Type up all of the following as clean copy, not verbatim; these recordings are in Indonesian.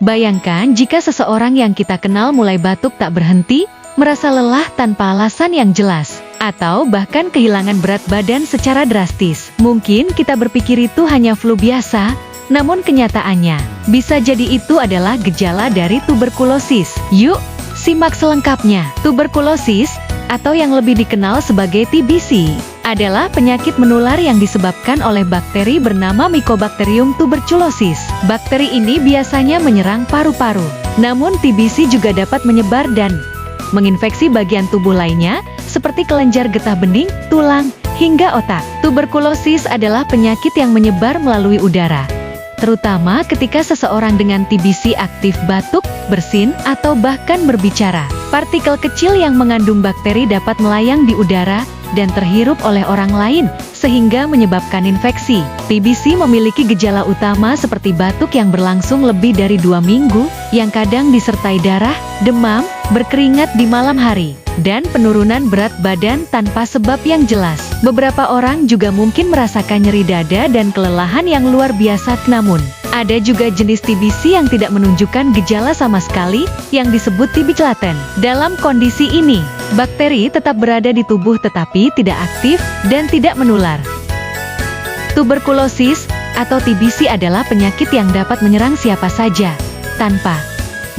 Bayangkan jika seseorang yang kita kenal mulai batuk tak berhenti, merasa lelah tanpa alasan yang jelas, atau bahkan kehilangan berat badan secara drastis. Mungkin kita berpikir itu hanya flu biasa, namun kenyataannya, bisa jadi itu adalah gejala dari tuberkulosis. Yuk, simak selengkapnya. Tuberkulosis, atau yang lebih dikenal sebagai TBC, adalah penyakit menular yang disebabkan oleh bakteri bernama Mycobacterium tuberculosis. Bakteri ini biasanya menyerang paru-paru. Namun TBC juga dapat menyebar dan menginfeksi bagian tubuh lainnya, seperti kelenjar getah bening, tulang, hingga otak. Tuberkulosis adalah penyakit yang menyebar melalui udara, terutama ketika seseorang dengan TBC aktif batuk, bersin, atau bahkan berbicara. Partikel kecil yang mengandung bakteri dapat melayang di udara dan terhirup oleh orang lain, sehingga menyebabkan infeksi. TBC memiliki gejala utama seperti batuk yang berlangsung lebih dari 2 minggu, yang kadang disertai darah, demam, berkeringat di malam hari, dan penurunan berat badan tanpa sebab yang jelas. Beberapa orang juga mungkin merasakan nyeri dada dan kelelahan yang luar biasa. Namun, ada juga jenis TBC yang tidak menunjukkan gejala sama sekali, yang disebut TB laten. Dalam kondisi ini, bakteri tetap berada di tubuh tetapi tidak aktif dan tidak menular. Tuberkulosis, atau TBC adalah penyakit yang dapat menyerang siapa saja, tanpa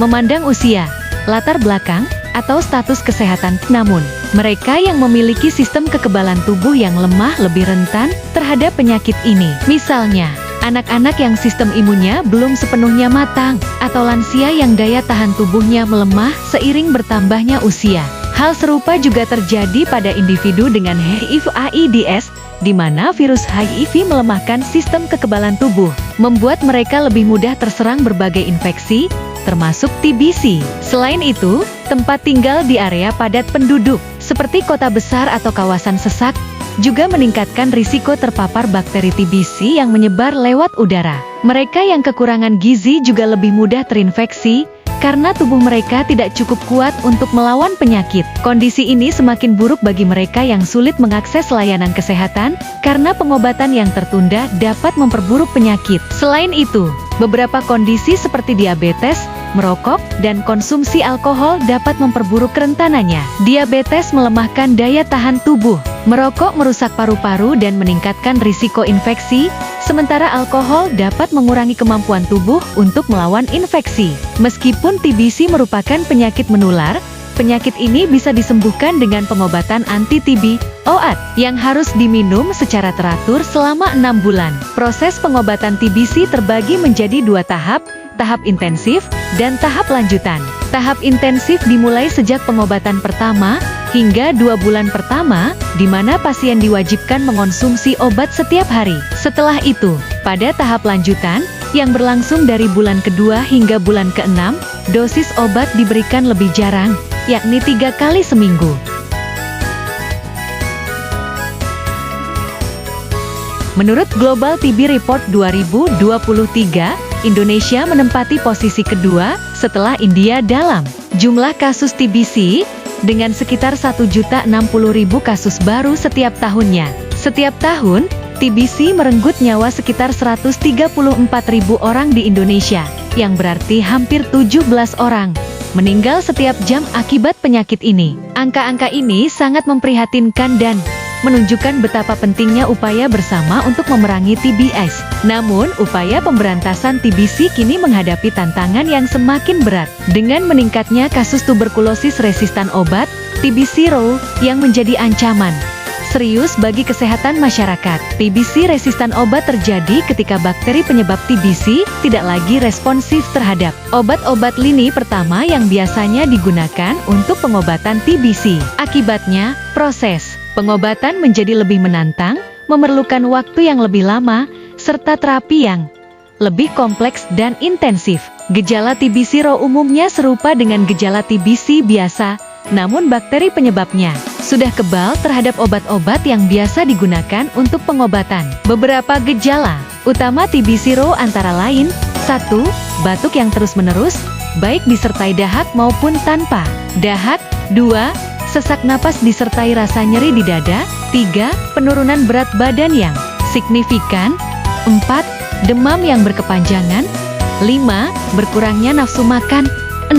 memandang usia, latar belakang, atau status kesehatan. Namun, mereka yang memiliki sistem kekebalan tubuh yang lemah lebih rentan terhadap penyakit ini. Misalnya, anak-anak yang sistem imunnya belum sepenuhnya matang, atau lansia yang daya tahan tubuhnya melemah seiring bertambahnya usia. Hal serupa juga terjadi pada individu dengan HIV/AIDS, di mana virus HIV melemahkan sistem kekebalan tubuh, membuat mereka lebih mudah terserang berbagai infeksi, termasuk TBC. Selain itu, tempat tinggal di area padat penduduk, seperti kota besar atau kawasan sesak, juga meningkatkan risiko terpapar bakteri TBC yang menyebar lewat udara. Mereka yang kekurangan gizi juga lebih mudah terinfeksi, karena tubuh mereka tidak cukup kuat untuk melawan penyakit. Kondisi ini semakin buruk bagi mereka yang sulit mengakses layanan kesehatan, karena pengobatan yang tertunda dapat memperburuk penyakit. Selain itu, beberapa kondisi seperti diabetes, merokok, dan konsumsi alkohol dapat memperburuk kerentanannya. Diabetes melemahkan daya tahan tubuh, merokok merusak paru-paru dan meningkatkan risiko infeksi, sementara alkohol dapat mengurangi kemampuan tubuh untuk melawan infeksi. Meskipun TBC merupakan penyakit menular, penyakit ini bisa disembuhkan dengan pengobatan anti-TB, OAT, yang harus diminum secara teratur selama 6 bulan. Proses pengobatan TBC terbagi menjadi 2 tahap, tahap intensif, dan tahap lanjutan. Tahap intensif dimulai sejak pengobatan pertama, hingga 2 bulan pertama, di mana pasien diwajibkan mengonsumsi obat setiap hari. Setelah itu, pada tahap lanjutan, yang berlangsung dari bulan kedua hingga bulan ke-6, dosis obat diberikan lebih jarang, yakni 3 kali seminggu. Menurut Global TB Report 2023, Indonesia menempati posisi kedua setelah India dalam jumlah kasus TBC, dengan sekitar 1.060.000 kasus baru setiap tahunnya. Setiap tahun, TBC merenggut nyawa sekitar 134.000 orang di Indonesia, yang berarti hampir 17 orang meninggal setiap jam akibat penyakit ini. Angka-angka ini sangat memprihatinkan dan menunjukkan betapa pentingnya upaya bersama untuk memerangi TBS. Namun, upaya pemberantasan TBC kini menghadapi tantangan yang semakin berat. Dengan meningkatnya kasus tuberkulosis resistan obat, TBC RO, yang menjadi ancaman serius bagi kesehatan masyarakat. TBC resistan obat terjadi ketika bakteri penyebab TBC tidak lagi responsif terhadap obat-obat lini pertama yang biasanya digunakan untuk pengobatan TBC. Akibatnya, proses pengobatan menjadi lebih menantang, memerlukan waktu yang lebih lama, serta terapi yang lebih kompleks dan intensif. Gejala TBC RO umumnya serupa dengan gejala TBC biasa, namun bakteri penyebabnya sudah kebal terhadap obat-obat yang biasa digunakan untuk pengobatan. Beberapa gejala utama TBC RO antara lain: 1. Batuk yang terus-menerus, baik disertai dahak maupun tanpa dahak. 2. Sesak napas disertai rasa nyeri di dada. 3. Penurunan berat badan yang signifikan. 4. Demam yang berkepanjangan. 5. Berkurangnya nafsu makan. 6.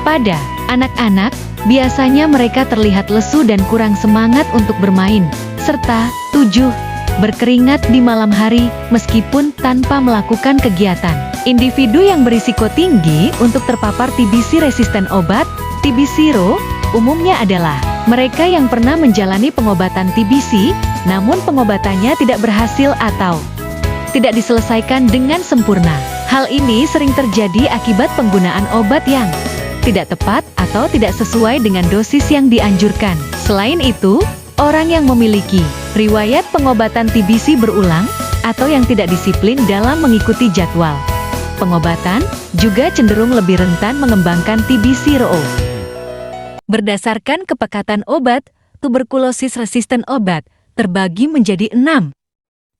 Pada anak-anak, biasanya mereka terlihat lesu dan kurang semangat untuk bermain. Serta 7. Berkeringat di malam hari, meskipun tanpa melakukan kegiatan. Individu yang berisiko tinggi untuk terpapar TBC resisten obat, TB0, umumnya adalah mereka yang pernah menjalani pengobatan TBC, namun pengobatannya tidak berhasil atau tidak diselesaikan dengan sempurna. Hal ini sering terjadi akibat penggunaan obat yang tidak tepat atau tidak sesuai dengan dosis yang dianjurkan. Selain itu, orang yang memiliki riwayat pengobatan TBC berulang atau yang tidak disiplin dalam mengikuti jadwal pengobatan juga cenderung lebih rentan mengembangkan TB0. Berdasarkan kepekatan obat, tuberkulosis resisten obat terbagi menjadi 6.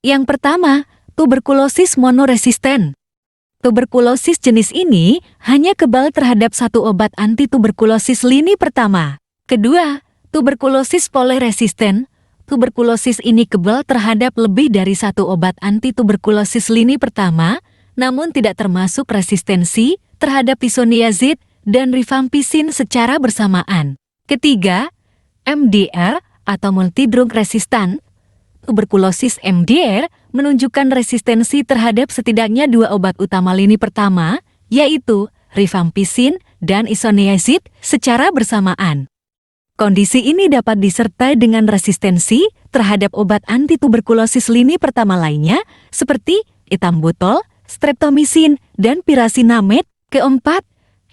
Yang pertama, tuberkulosis monoresisten. Tuberkulosis jenis ini hanya kebal terhadap satu obat anti-tuberkulosis lini pertama. Kedua, tuberkulosis poliresisten. Tuberkulosis ini kebal terhadap lebih dari satu obat anti-tuberkulosis lini pertama, namun tidak termasuk resistensi terhadap isoniazid dan rifampicin secara bersamaan. Ketiga, MDR atau multidrug resistan. Tuberkulosis MDR menunjukkan resistensi terhadap setidaknya dua obat utama lini pertama, yaitu rifampicin dan isoniazid secara bersamaan. Kondisi ini dapat disertai dengan resistensi terhadap obat anti-tuberkulosis lini pertama lainnya, seperti ethambutol, streptomycin, dan piracinamide. Keempat,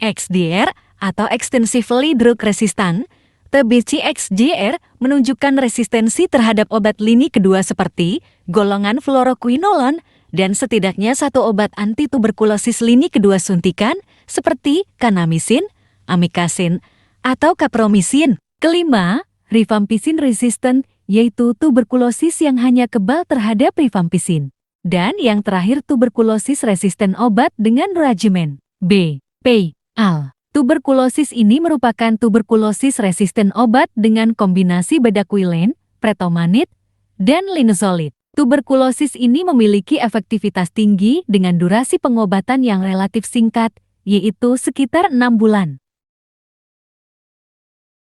XDR atau extensively drug resistant. TBC-XDR menunjukkan resistensi terhadap obat lini kedua seperti golongan fluoroquinolone dan setidaknya satu obat anti-tuberkulosis lini kedua suntikan seperti kanamycin, amikacin, atau capromycin. Kelima, rifampicin resistant, yaitu tuberkulosis yang hanya kebal terhadap rifampicin. Dan yang terakhir tuberkulosis resisten obat dengan regimen B.P.Al. Tuberkulosis ini merupakan tuberkulosis resisten obat dengan kombinasi bedaquiline, pretomanid, dan linezolid. Tuberkulosis ini memiliki efektivitas tinggi dengan durasi pengobatan yang relatif singkat, yaitu sekitar 6 bulan.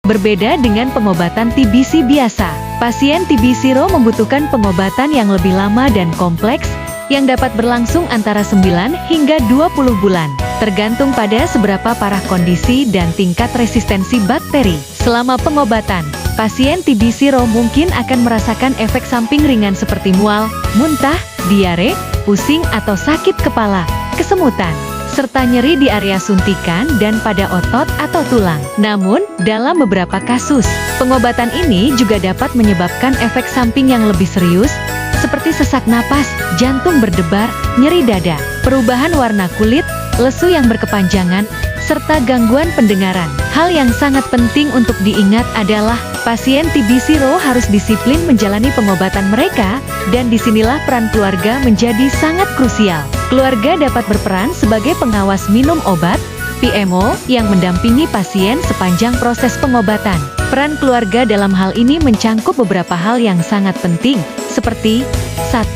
Berbeda dengan pengobatan TBC biasa, pasien TB0 membutuhkan pengobatan yang lebih lama dan kompleks, yang dapat berlangsung antara 9 hingga 20 bulan, tergantung pada seberapa parah kondisi dan tingkat resistensi bakteri. Selama pengobatan, pasien TB0 mungkin akan merasakan efek samping ringan seperti mual, muntah, diare, pusing atau sakit kepala, kesemutan, serta nyeri di area suntikan dan pada otot atau tulang. Namun, dalam beberapa kasus, pengobatan ini juga dapat menyebabkan efek samping yang lebih serius, seperti sesak napas, jantung berdebar, nyeri dada, perubahan warna kulit, lesu yang berkepanjangan, serta gangguan pendengaran. Hal yang sangat penting untuk diingat adalah, pasien TB0 harus disiplin menjalani pengobatan mereka, dan disinilah peran keluarga menjadi sangat krusial. Keluarga dapat berperan sebagai pengawas minum obat, PMO, yang mendampingi pasien sepanjang proses pengobatan. Peran keluarga dalam hal ini mencangkup beberapa hal yang sangat penting, seperti 1.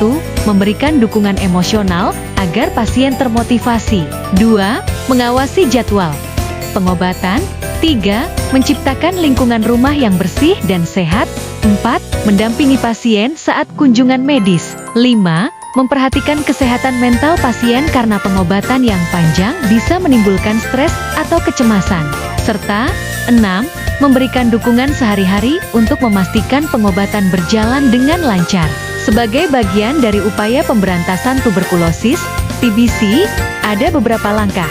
Memberikan dukungan emosional agar pasien termotivasi. 2. Mengawasi jadwal pengobatan. 3. Menciptakan lingkungan rumah yang bersih dan sehat. 4. Mendampingi pasien saat kunjungan medis. 5. Memperhatikan kesehatan mental pasien karena pengobatan yang panjang bisa menimbulkan stres atau kecemasan. Serta 6. Memberikan dukungan sehari-hari untuk memastikan pengobatan berjalan dengan lancar. Sebagai bagian dari upaya pemberantasan tuberkulosis, TBC, ada beberapa langkah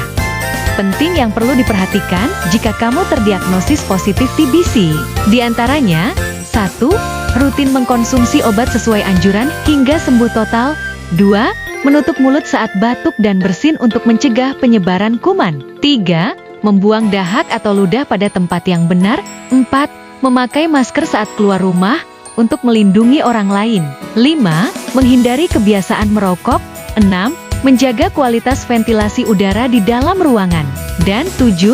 penting yang perlu diperhatikan jika kamu terdiagnosis positif TBC. Di antaranya, 1. Rutin mengkonsumsi obat sesuai anjuran hingga sembuh total. 2. Menutup mulut saat batuk dan bersin untuk mencegah penyebaran kuman. 3. Membuang dahak atau ludah pada tempat yang benar. 4. Memakai masker saat keluar rumah untuk melindungi orang lain. 5. Menghindari kebiasaan merokok. 6. Menjaga kualitas ventilasi udara di dalam ruangan. Dan 7.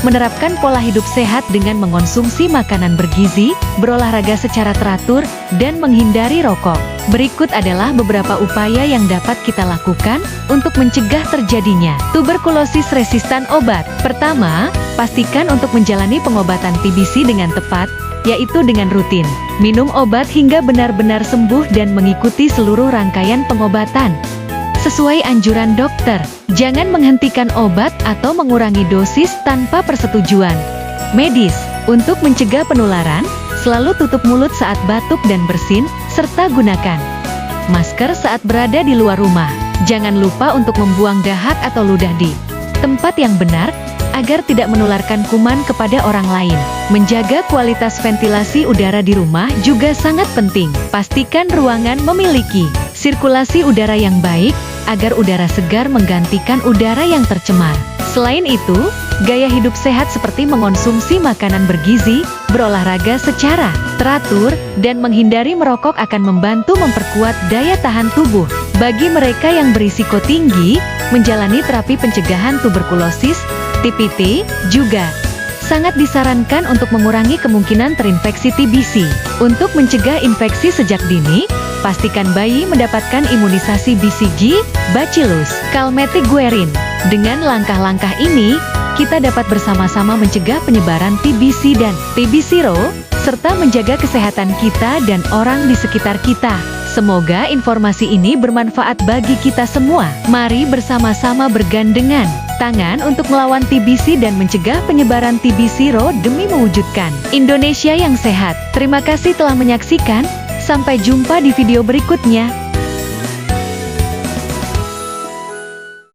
menerapkan pola hidup sehat dengan mengonsumsi makanan bergizi, berolahraga secara teratur, dan menghindari rokok. Berikut adalah beberapa upaya yang dapat kita lakukan untuk mencegah terjadinya tuberkulosis resistan obat. Pertama, pastikan untuk menjalani pengobatan TBC dengan tepat, yaitu dengan rutin minum obat hingga benar-benar sembuh dan mengikuti seluruh rangkaian pengobatan sesuai anjuran dokter. Jangan menghentikan obat atau mengurangi dosis tanpa persetujuan medis. Untuk mencegah penularan, selalu tutup mulut saat batuk dan bersin, serta gunakan masker saat berada di luar rumah. Jangan lupa untuk membuang dahak atau ludah di tempat yang benar, agar tidak menularkan kuman kepada orang lain. Menjaga kualitas ventilasi udara di rumah juga sangat penting. Pastikan ruangan memiliki sirkulasi udara yang baik, agar udara segar menggantikan udara yang tercemar. Selain itu, gaya hidup sehat seperti mengonsumsi makanan bergizi, berolahraga secara teratur, dan menghindari merokok akan membantu memperkuat daya tahan tubuh. Bagi mereka yang berisiko tinggi, menjalani terapi pencegahan tuberkulosis, TPT, juga sangat disarankan untuk mengurangi kemungkinan terinfeksi TBC. Untuk mencegah infeksi sejak dini, pastikan bayi mendapatkan imunisasi BCG, Bacillus, Calmette Guerin. Dengan langkah-langkah ini, kita dapat bersama-sama mencegah penyebaran TBC dan TB0, serta menjaga kesehatan kita dan orang di sekitar kita. Semoga informasi ini bermanfaat bagi kita semua. Mari bersama-sama bergandengan tangan untuk melawan TBC dan mencegah penyebaran TB0 demi mewujudkan Indonesia yang sehat. Terima kasih telah menyaksikan. Sampai jumpa di video berikutnya.